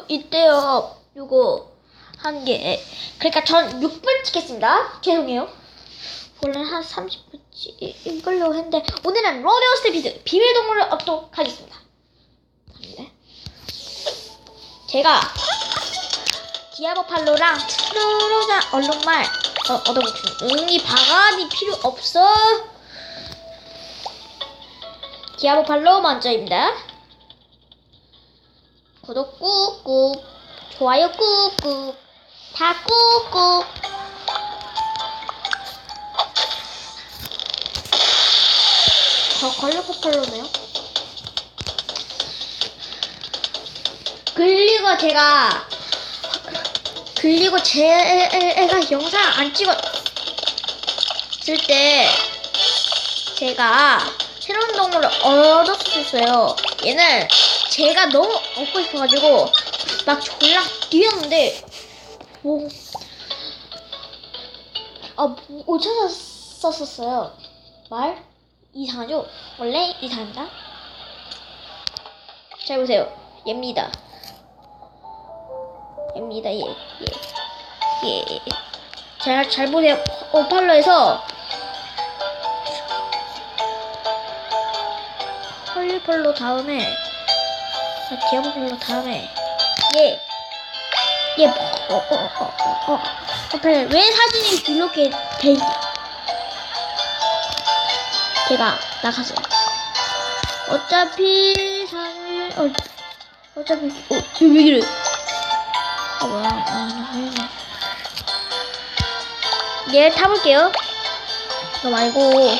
있대요. 요거 한 개. 그러니까 전 6분 찍겠습니다. 죄송해요. 원래 한 30분 찍으려고 했는데 오늘은 로데오 스탬피드 비밀동물을 얻도록 하겠습니다. 제가 디아보팔로랑 트로로자 얼룩말 얻어먹습니다. 이 바가지 필요 없어. 디아보팔로 먼저입니다. 구독 꾹꾹, 좋아요 꾹꾹, 다 꾹꾹. 저 걸려포팔로네요. 그리고 제가 영상 안 찍었을 때 제가 새로운 동물을 얻었었어요. 얘는 제가 너무 얻고 싶어가지고 막 졸라 뛰었는데 못 찾았었어요. 말 이상하죠? 원래 이상합니다. 잘 보세요. 얘입니다. 얘. 잘 보세요. 팔로에서 헐리폴로 다음에 디아보폴로 다음에 얘 왜 사진이 이렇게 돼? 제가 나갔어요. 어차피 왜 이래? 얘 타볼게요. 너 말고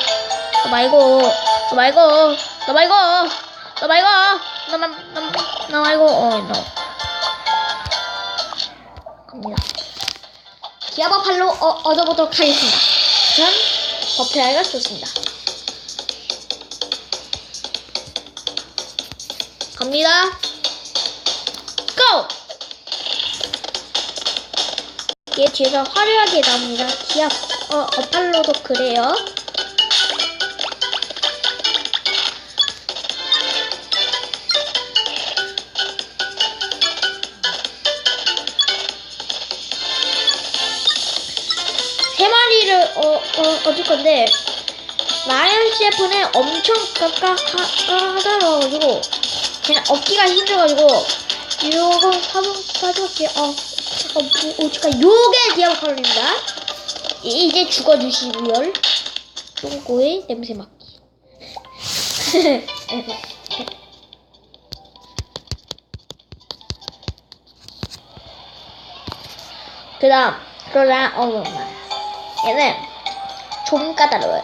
갑니다. 디아보팔로 얻어보도록 하겠습니다. 전 버페아이가 좋습니다. 갑니다. 고! 얘 뒤에서 화려하게 나옵니다. 디아보팔로도 그래요. 세 마리를 얻을 건데 라이언 CF는 엄청 까다로워가지고 그냥 얻기가 힘들어가지고 이거 가져올게요. 요게 디아보팔로입니다. 이제 죽어주시고요. 똥꼬의 냄새 맡기. 그러나 얼룩말. 얘는 좀 까다로워요.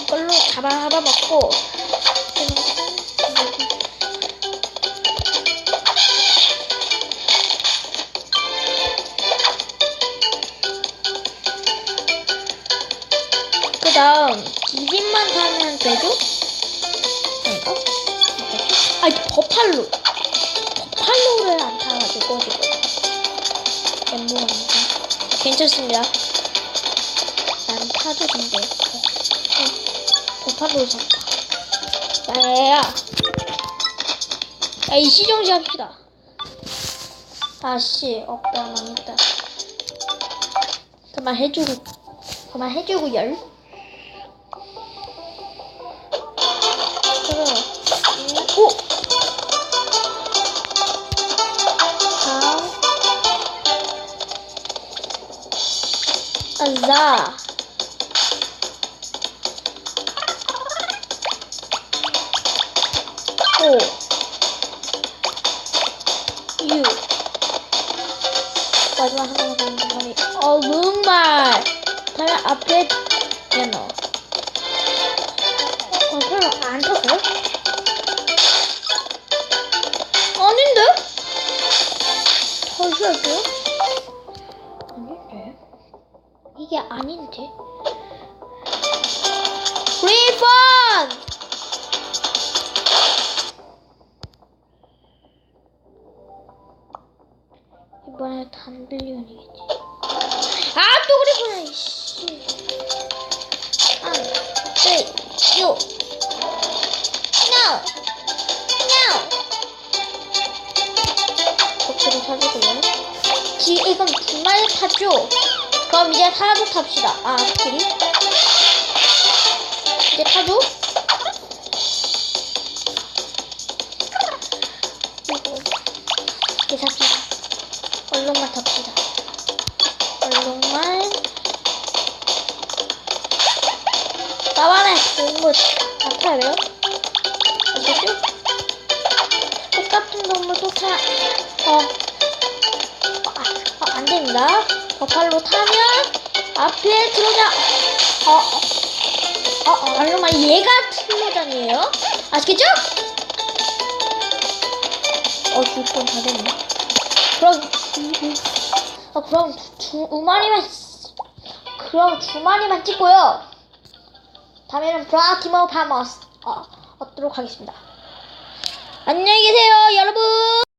이걸로 잡아먹고 그 다음 기진만 타면 되죠? 아닌가? 아니 버팔로를 안 타가지고 지금 엠보입니다. 괜찮습니다. 난 타도 된대. 버팔로 잡다. 야, 이 시정시 합시다. 아씨, 억까 망했다. 그만 해주고 열. 오! 아자. 오. 유. 마지막 하나만 남은 거니. 정말. 다른 앞에 연어. 별로 안 쳤어요? 아닌데? 다시 할게요. 아닌데? 이게 아닌데? 리펀! 이번에 단빌리언이겠지. 아, 또 그랬구나, 이씨. 아, 네, 요. No! No! 도끼를 찾으고요. 이건 두 마리 탔죠? 그럼 이제 하나도 탑시다. 아, 도끼리. 이제 타죠? 이제 탑시다. 얼룩말 탑시다. 얼룩말. 나만의 좋은 거 나타야 돼요? 어쩌죠? 똑같은 동물도 안 됩니다. 버팔로 타면 앞에 들어오자. 얼룩말 얘가 틀로전이에요. 아시겠죠? 6번 다 됐네. 그럼 두 마리만 찍고요. 다음에는 브라티모 파머스 얻도록 하겠습니다. 안녕히 계세요, 여러분.